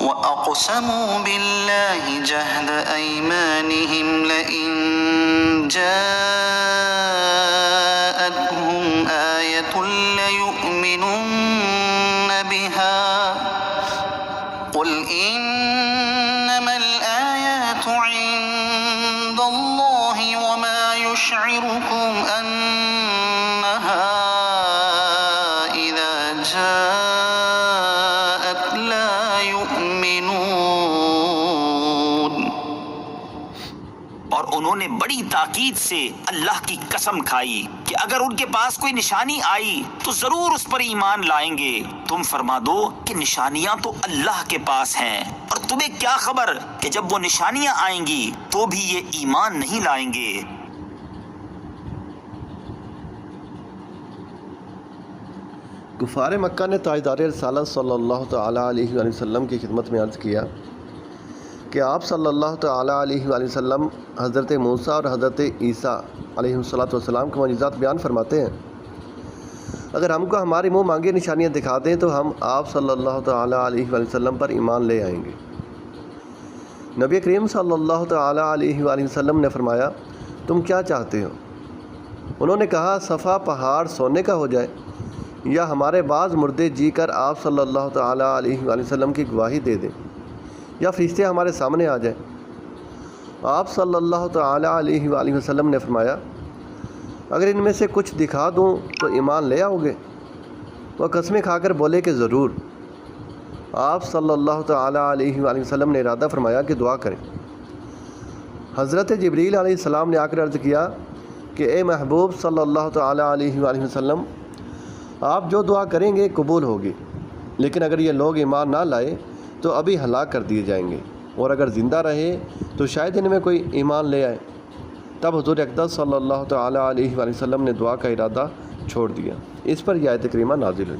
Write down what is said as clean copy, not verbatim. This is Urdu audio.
وَأَقْسَمُوا بِاللَّهِ جَهْدَ أَيْمَانِهِمْ لَئِن جَاءَتْهُمْ آيَةٌ لَّيُؤْمِنُنَّ بِهَا قُلْ إِنَّمَا الْآيَاتُ عِندَ اللَّهِ وَمَا يُشْعِرُكُمْ أَنَّهَا إِذَا جَاءَتْ لَا يُؤْمِنُونَ۔ اور انہوں نے بڑی تاکید سے اللہ کی قسم کھائی کہ اگر ان کے پاس کوئی نشانی آئی تو ضرور اس پر ایمان لائیں گے۔ تم فرما دو کہ نشانیاں تو اللہ کے پاس ہیں، اور تمہیں کیا خبر کہ جب وہ نشانیاں آئیں گی تو بھی یہ ایمان نہیں لائیں گے۔ کفار مکہ نے تاجدار رسالت صلی اللہ تعالیٰ علیہ وآلہ وسلم کی خدمت میں عرض کیا کہ آپ صلی اللہ تعالیٰ علیہ وآلہ وسلم حضرت موسیٰ اور حضرت عیسیٰ علیہ السلام کے معجزات بیان فرماتے ہیں، اگر ہم کو ہماری منہ مانگی نشانیاں دکھا دیں تو ہم آپ صلی اللہ تعالیٰ علیہ وآلہ وسلم پر ایمان لے آئیں گے۔ نبی کریم صلی اللہ تعالیٰ علیہ وآلہ وسلم نے فرمایا، تم کیا چاہتے ہو؟ انہوں نے کہا، صفا پہاڑ سونے کا ہو جائے یا ہمارے بعض مردے جی کر آپ صلی اللہ تعالیٰ علیہ وآلہ وسلم کی گواہی دے دیں یا فرشتے ہمارے سامنے آ جائیں۔ آپ صلی اللہ تعالیٰ علیہ وآلہ وسلم نے فرمایا، اگر ان میں سے کچھ دکھا دوں تو ایمان لے آؤ گے؟ وہ قسمیں کھا کر بولے کہ ضرور۔ آپ صلی اللہ تعالیٰ علیہ وآلہ وسلم نے ارادہ فرمایا کہ دعا کریں۔ حضرت جبریل علیہ السلام نے آ کر عرض کیا کہ اے محبوب صلی اللہ تعالیٰ علیہ وآلہ وسلم، آپ جو دعا کریں گے قبول ہوگی، لیکن اگر یہ لوگ ایمان نہ لائے تو ابھی ہلاک کر دیے جائیں گے، اور اگر زندہ رہے تو شاید ان میں کوئی ایمان لے آئے۔ تب حضور اقدس صلی اللہ تعالیٰ علیہ وآلہ وسلم نے دعا کا ارادہ چھوڑ دیا۔ اس پر یہ آیت کریمہ نازل ہوئی۔